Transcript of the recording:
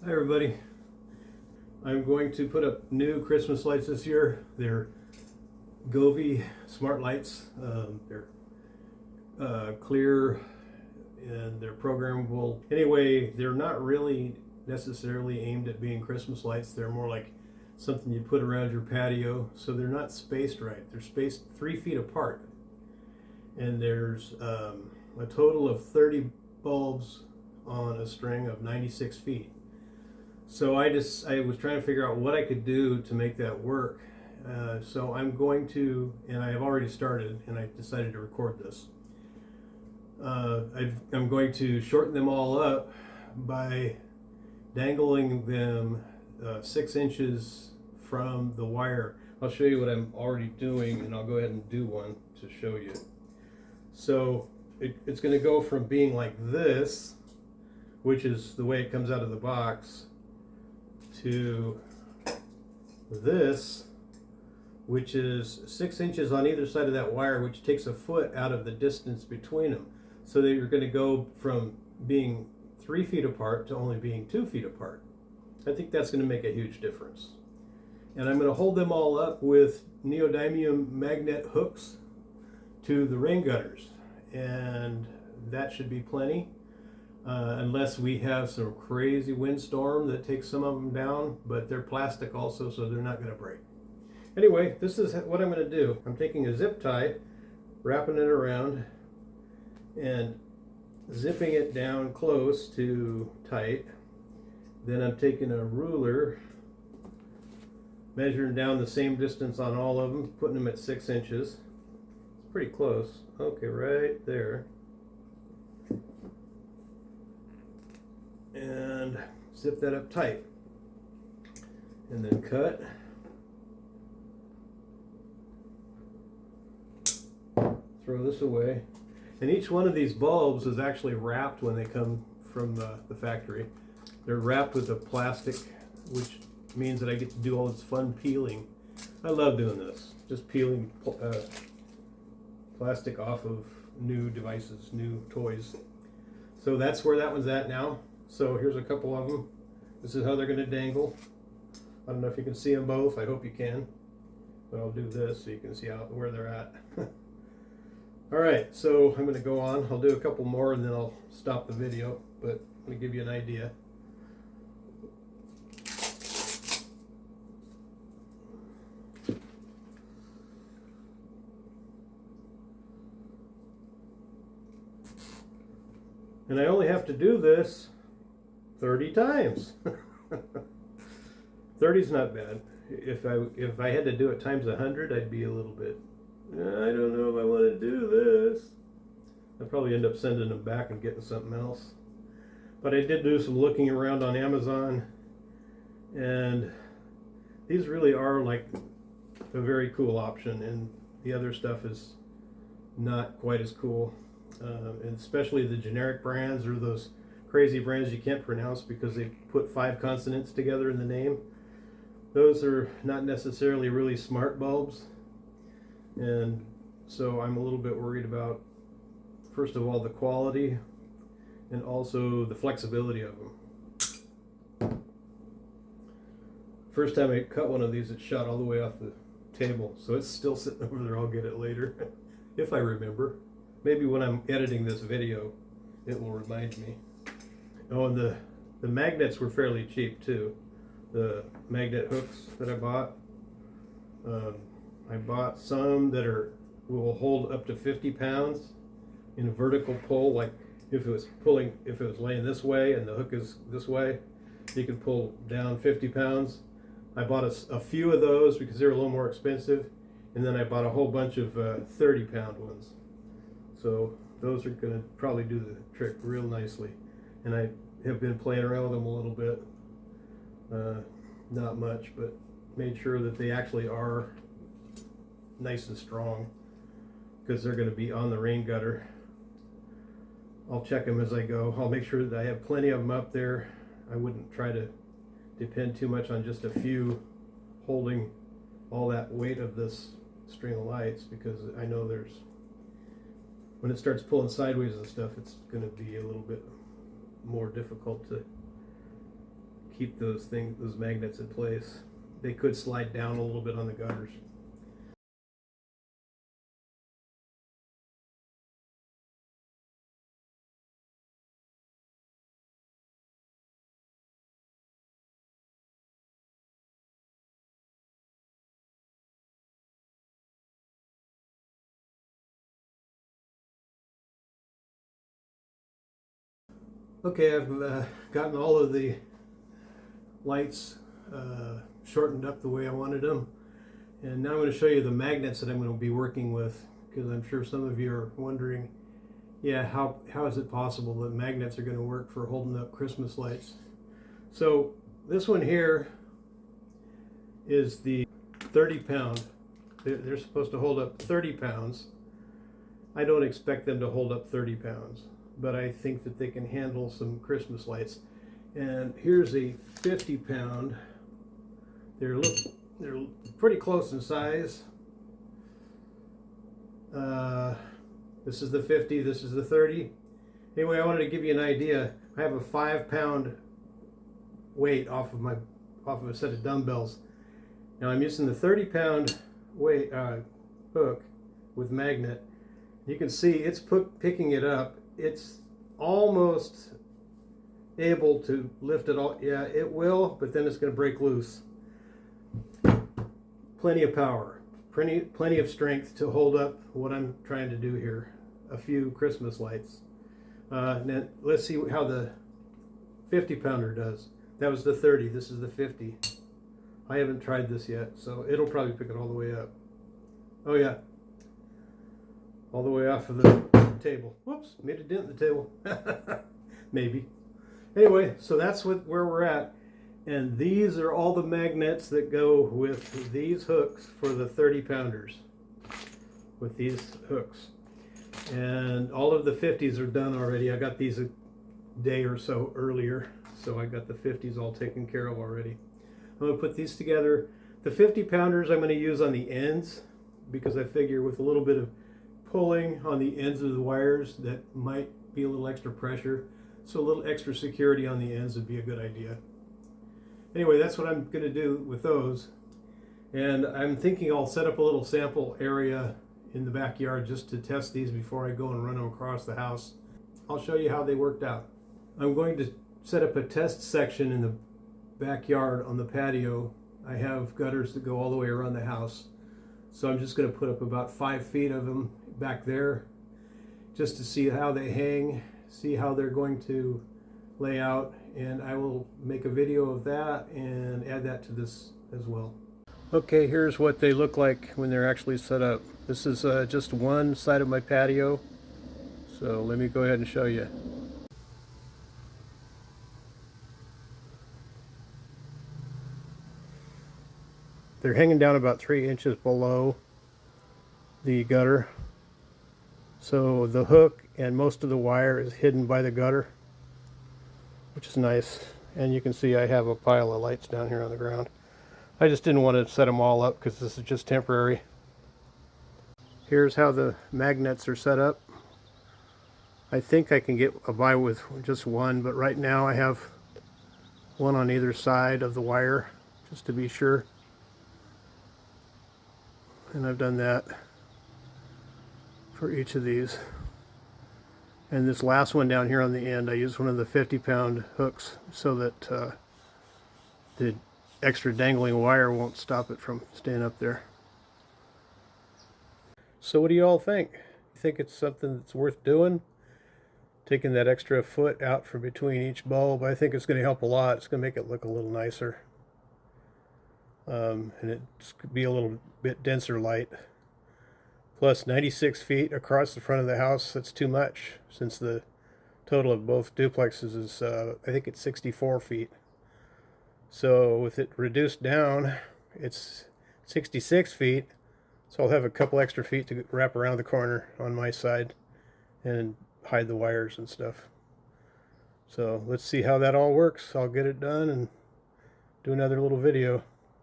Hi everybody. I'm going to put up new Christmas lights this year. They're Govee smart lights. They're clear and they're programmable. Anyway, they're not really necessarily aimed at being Christmas lights. They're more like something you put around your patio. So they're not spaced right. They're spaced 3 feet apart. And there's a total of 30 bulbs on a string of 96 feet. So I was trying to figure out what I could do to make that work. So I'm going to, and I have already started, and I decided to record this. I'm going to shorten them all up by dangling them 6 inches from the wire. I'll show you what I'm already doing, and I'll go ahead and do one to show you. So it's going to go from being like this, which is the way it comes out of the box, to this, which is 6 inches on either side of that wire, which takes a foot out of the distance between them. So that you're going to go from being 3 feet apart to only being 2 feet apart. I think that's going to make a huge difference. And I'm going to hold them all up with neodymium magnet hooks to the rain gutters, and that should be plenty. Unless we have some crazy windstorm that takes some of them down, but they're plastic also, so they're not going to break. Anyway, this is what I'm going to do. I'm taking a zip tie, wrapping it around, and zipping it down close to tight. Then I'm taking a ruler, measuring down the same distance on all of them, putting them at 6 inches. It's pretty close. Okay, right there. And zip that up tight, and then cut. Throw this away. And each one of these bulbs is actually wrapped when they come from the factory. They're wrapped with a plastic, which means that I get to do all this fun peeling. I love doing this, just peeling plastic off of new devices, new toys. So that's where that one's at now. So here's a couple of them. This is how they're going to dangle. I don't know if you can see them both. I hope you can. But I'll do this so you can see where they're at. All right, so I'm going to go on. I'll do a couple more and then I'll stop the video. But let me give you an idea. And I only have to do this 30 times. 30 is not bad. If I had to do it times 100, I'd be a little bit, I don't know if I want to do this. I'd probably end up sending them back and getting something else. But I did do some looking around on Amazon, and these really are like a very cool option, and the other stuff is not quite as cool. And especially the generic brands, or those crazy brands you can't pronounce because they put 5 consonants together in the name. Those are not necessarily really smart bulbs, and so I'm a little bit worried about, first of all, the quality and also the flexibility of them. First time I cut one of these, it shot all the way off the table, so it's still sitting over there. I'll get it later if I remember. Maybe when I'm editing this video, it will remind me. Oh, and the magnets were fairly cheap too. The magnet hooks that I bought. I bought some that will hold up to 50 pounds in a vertical pull. Like if it was laying this way and the hook is this way, you can pull down 50 pounds. I bought a few of those because they're a little more expensive, and then I bought a whole bunch of 30-pound ones. So those are going to probably do the trick real nicely. And I have been playing around with them a little bit. Not much, but made sure that they actually are nice and strong, because they're going to be on the rain gutter. I'll check them as I go. I'll make sure that I have plenty of them up there. I wouldn't try to depend too much on just a few holding all that weight of this string of lights, because I know when it starts pulling sideways and stuff, it's going to be a little bit more difficult to keep those magnets in place. They could slide down a little bit on the gutters. Okay, I've gotten all of the lights shortened up the way I wanted them. And now I'm going to show you the magnets that I'm going to be working with, because I'm sure some of you are wondering, yeah, how is it possible that magnets are going to work for holding up Christmas lights? So this one here is the 30 pound. They're supposed to hold up 30 pounds. I don't expect them to hold up 30 pounds, but I think that they can handle some Christmas lights. And here's a 50 pound. They're pretty close in size. This is the 50, this is the 30. Anyway, I wanted to give you an idea. I have a 5 pound weight off of a set of dumbbells. Now I'm using the 30 pound weight hook with magnet. You can see it's picking it up. It's almost able to lift it all. Yeah, it will, but then it's going to break loose. Plenty of power, plenty of strength to hold up what I'm trying to do here. A few Christmas lights. Now let's see how the 50 pounder does. That was the 30, this is the 50. I haven't tried this yet, so it'll probably pick it all the way up. Oh yeah, all the way off of the table. Whoops, made a dent in the table. Maybe. Anyway, so that's where we're at. And these are all the magnets that go with these hooks for the 30 pounders. With these hooks. And all of the 50s are done already. I got these a day or so earlier. So I got the 50s all taken care of already. I'm going to put these together. The 50 pounders I'm going to use on the ends, because I figure with a little bit of pulling on the ends of the wires that might be a little extra pressure. So a little extra security on the ends would be a good idea. Anyway, that's what I'm going to do with those. And I'm thinking I'll set up a little sample area in the backyard just to test these before I go and run them across the house. I'll show you how they worked out. I'm going to set up a test section in the backyard on the patio. I have gutters that go all the way around the house. So I'm just going to put up about 5 feet of them back there just to see how they hang, see how they're going to lay out, and I will make a video of that and add that to this as well. Okay, here's what they look like when they're actually set up. This is just one side of my patio, so let me go ahead and show you. They're hanging down about 3 inches below the gutter, so the hook and most of the wire is hidden by the gutter, which is nice. And you can see I have a pile of lights down here on the ground. I just didn't want to set them all up because this is just temporary. Here's how the magnets are set up. I think I can get by with just one, but right now I have one on either side of the wire just to be sure. And I've done that for each of these. And this last one down here on the end, I used one of the 50-pound hooks so that the extra dangling wire won't stop it from staying up there. So what do you all think? You think it's something that's worth doing? Taking that extra foot out from between each bulb, I think it's going to help a lot. It's going to make it look a little nicer. And it's going to be a little bit denser light. Plus 96 feet across the front of the house, that's too much, since the total of both duplexes is, I think it's 64 feet. So with it reduced down, it's 66 feet. So I'll have a couple extra feet to wrap around the corner on my side and hide the wires and stuff. So let's see how that all works. I'll get it done and do another little video.